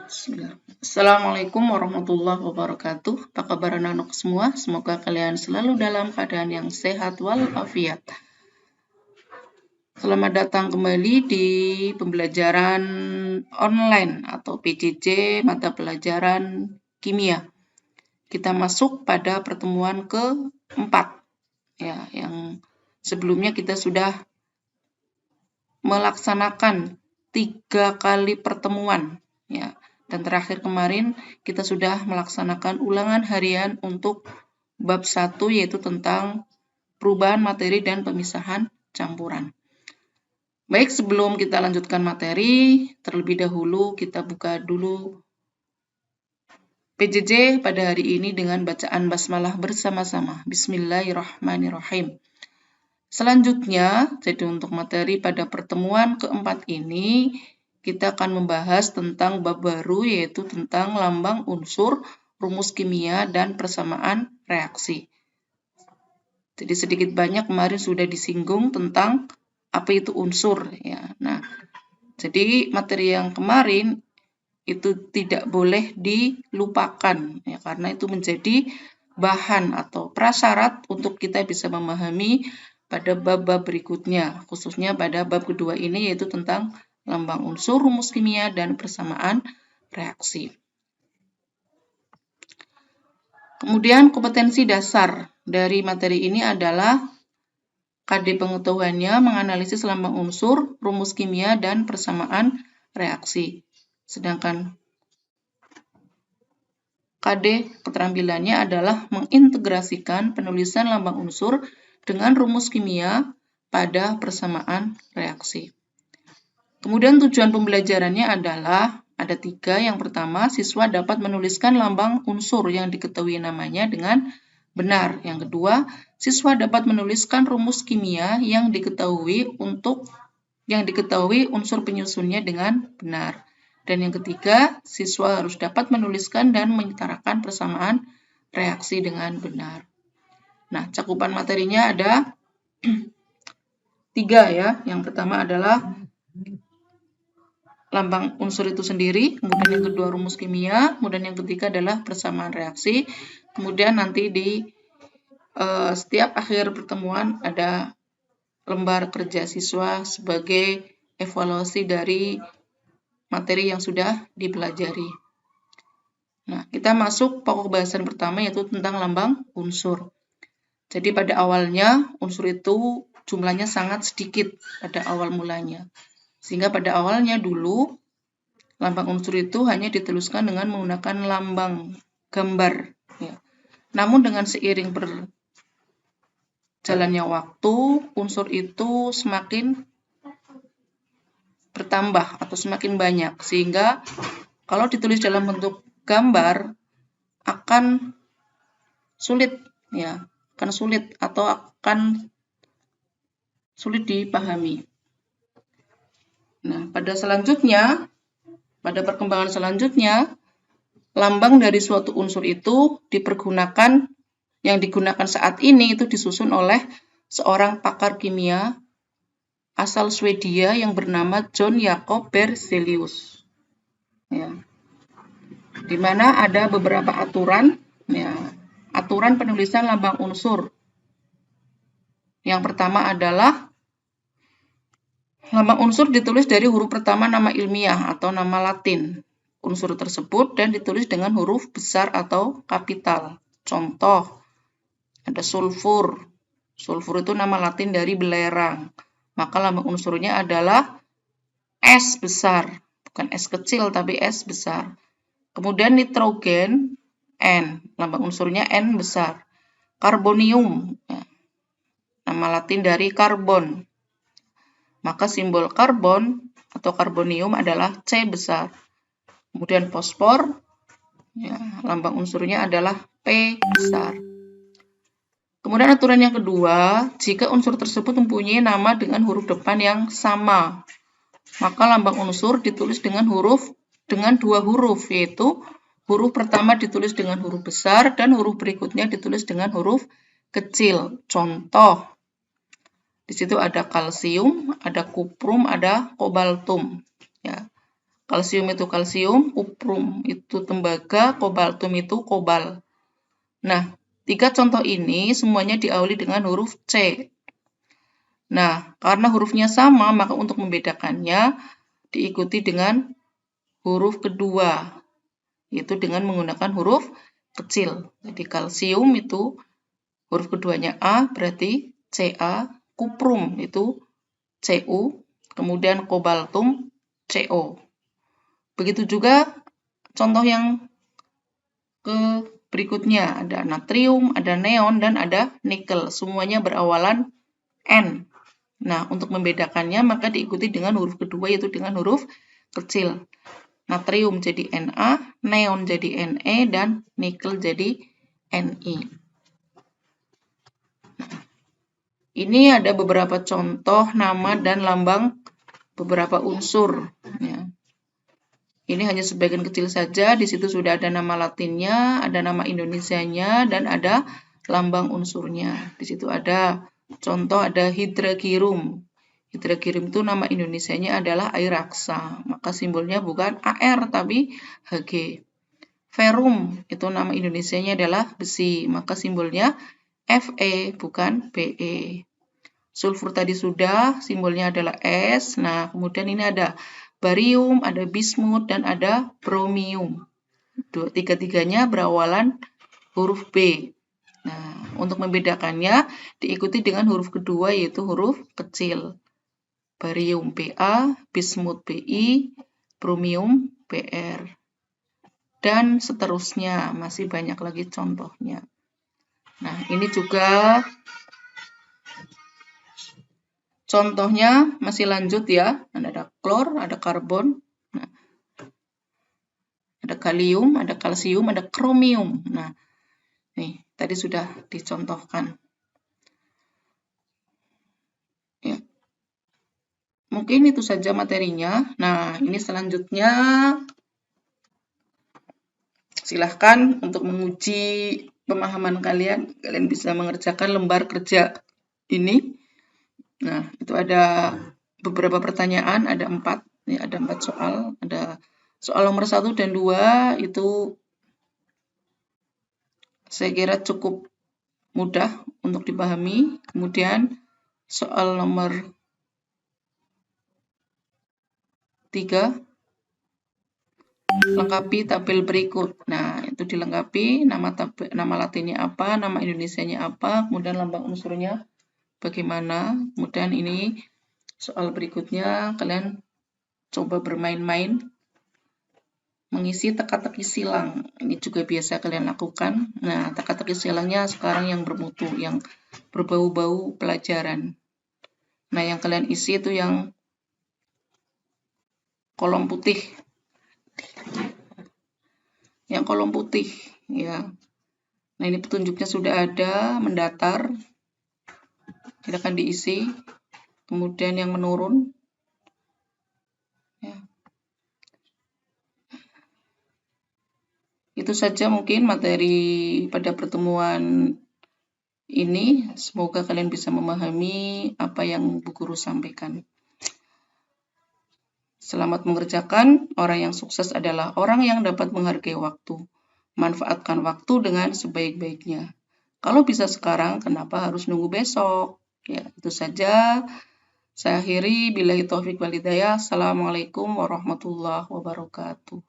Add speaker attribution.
Speaker 1: Bismillah. Assalamualaikum warahmatullahi wabarakatuh. Apa kabar anak-anak semua? Semoga kalian selalu dalam keadaan yang sehat walafiat. Selamat datang kembali di pembelajaran online atau PJJ mata pelajaran kimia. Kita masuk pada pertemuan keempat. Ya, yang sebelumnya kita sudah melaksanakan 3 kali pertemuan, ya. Dan terakhir kemarin kita sudah melaksanakan ulangan harian untuk bab 1 yaitu tentang perubahan materi dan pemisahan campuran. Baik, sebelum kita lanjutkan materi, terlebih dahulu kita buka dulu PJJ pada hari ini dengan bacaan basmalah bersama-sama. Bismillahirrahmanirrahim. Selanjutnya, jadi untuk materi pada pertemuan keempat ini, kita akan membahas tentang bab baru yaitu tentang lambang unsur, rumus kimia, dan persamaan reaksi. Jadi sedikit banyak kemarin sudah disinggung tentang apa itu unsur, ya. Nah, jadi materi yang kemarin itu tidak boleh dilupakan, ya, karena itu menjadi bahan atau prasyarat untuk kita bisa memahami pada bab-bab berikutnya, khususnya pada bab kedua ini yaitu tentang lambang unsur, rumus kimia, dan persamaan reaksi. Kemudian kompetensi dasar dari materi ini adalah KD pengetahuannya menganalisis lambang unsur, rumus kimia, dan persamaan reaksi. Sedangkan KD keterampilannya adalah mengintegrasikan penulisan lambang unsur dengan rumus kimia pada persamaan reaksi. Kemudian tujuan pembelajarannya adalah ada 3. Yang pertama, siswa dapat menuliskan lambang unsur yang diketahui namanya dengan benar. Yang kedua, siswa dapat menuliskan rumus kimia yang diketahui unsur penyusunnya dengan benar. Dan yang ketiga, siswa harus dapat menuliskan dan menyetarakan persamaan reaksi dengan benar. Nah, cakupan materinya ada 3 ya. Yang pertama adalah lambang unsur itu sendiri, kemudian yang kedua rumus kimia, kemudian yang ketiga adalah persamaan reaksi. Kemudian nanti di setiap akhir pertemuan ada lembar kerja siswa sebagai evaluasi dari materi yang sudah dipelajari. Nah, kita masuk pokok bahasan pertama yaitu tentang lambang unsur. Jadi pada awalnya unsur itu jumlahnya sangat sedikit pada awal mulanya. Sehingga pada awalnya dulu lambang unsur itu hanya dituliskan dengan menggunakan lambang gambar. Ya. Namun dengan seiring berjalannya waktu, unsur itu semakin bertambah atau semakin banyak. Sehingga kalau ditulis dalam bentuk gambar akan sulit, ya, akan sulit atau akan sulit dipahami. Nah, pada perkembangan selanjutnya, lambang dari suatu unsur itu yang digunakan saat ini itu disusun oleh seorang pakar kimia asal Swedia yang bernama John Jacob Berzelius. Ya. Di mana ada beberapa aturan, ya, aturan penulisan lambang unsur. Yang pertama adalah lambang unsur ditulis dari huruf pertama nama ilmiah atau nama Latin unsur tersebut dan ditulis dengan huruf besar atau kapital. Contoh, ada sulfur. Sulfur itu nama Latin dari belerang. Maka lambang unsurnya adalah S besar. Bukan S kecil, tapi S besar. Kemudian nitrogen, N. Lambang unsurnya N besar. Karbonium, ya, nama Latin dari karbon. Maka simbol karbon atau karbonium adalah C besar. Kemudian fosfor, ya, lambang unsurnya adalah P besar. Kemudian aturan yang kedua, jika unsur tersebut mempunyai nama dengan huruf depan yang sama, maka lambang unsur ditulis dengan 2 huruf, yaitu huruf pertama ditulis dengan huruf besar dan huruf berikutnya ditulis dengan huruf kecil. Contoh, di situ ada kalsium, ada kuprum, ada kobaltum. Ya. Kalsium itu kalsium, kuprum itu tembaga, kobaltum itu kobal. Nah, 3 contoh ini semuanya diawali dengan huruf C. Nah, karena hurufnya sama, maka untuk membedakannya diikuti dengan huruf kedua, yaitu dengan menggunakan huruf kecil. Jadi kalsium itu huruf keduanya A, berarti Ca, kuprum itu Cu, kemudian kobaltum Co. Begitu juga contoh yang berikutnya, ada natrium, ada neon, dan ada nikel. Semuanya berawalan N. Nah, untuk membedakannya maka diikuti dengan huruf kedua, yaitu dengan huruf kecil. Natrium jadi Na, neon jadi Ne, dan nikel jadi Ni. Ini ada beberapa contoh nama dan lambang beberapa unsur. Ya. Ini hanya sebagian kecil saja, di situ sudah ada nama latinnya, ada nama Indonesianya, dan ada lambang unsurnya. Di situ ada contoh, ada Hydragirum. Hydragirum itu nama Indonesianya adalah air raksa, maka simbolnya bukan AR tapi Hg. Ferrum itu nama Indonesianya adalah besi, maka simbolnya Fe bukan Be. Sulfur tadi sudah, simbolnya adalah S. Nah, kemudian ini ada barium, ada bismut, dan ada bromium. Tiga-tiganya berawalan huruf B. Nah, untuk membedakannya diikuti dengan huruf kedua, yaitu huruf kecil. Barium Ba, bismut Bi, bromium Br. Dan seterusnya, masih banyak lagi contohnya. Nah, ini juga contohnya masih lanjut ya. Ada klor, ada karbon, nah, ada kalium, ada kalsium, ada kromium. Nah, nih tadi sudah dicontohkan. Ya. Mungkin itu saja materinya. Nah, ini selanjutnya silahkan untuk menguji pemahaman kalian. Kalian bisa mengerjakan lembar kerja ini. Nah, itu ada beberapa pertanyaan, ada 4. Ya, ada 4 soal. Ada soal nomor 1 dan 2 itu saya kira cukup mudah untuk dipahami. Kemudian soal nomor 3, lengkapi tabel berikut. Nah, itu dilengkapi nama latinnya apa, nama Indonesianya apa, kemudian lambang unsurnya bagaimana. Kemudian ini soal berikutnya kalian coba bermain-main mengisi teka-teki silang. Ini juga biasa kalian lakukan. Nah, teka-teki silangnya sekarang yang bermutu, yang berbau-bau pelajaran. Nah, yang kalian isi itu yang kolom putih. Yang kolom putih, ya. Nah, ini petunjuknya sudah ada, mendatar. Silakan diisi. Kemudian yang menurun. Ya. Itu saja mungkin materi pada pertemuan ini. Semoga kalian bisa memahami apa yang Bu Guru sampaikan. Selamat mengerjakan. Orang yang sukses adalah orang yang dapat menghargai waktu. Manfaatkan waktu dengan sebaik-baiknya. Kalau bisa sekarang, kenapa harus nunggu besok? Ya, itu saja. Saya akhiri. Billahi taufiq wal hidayah. Assalamualaikum warahmatullahi wabarakatuh.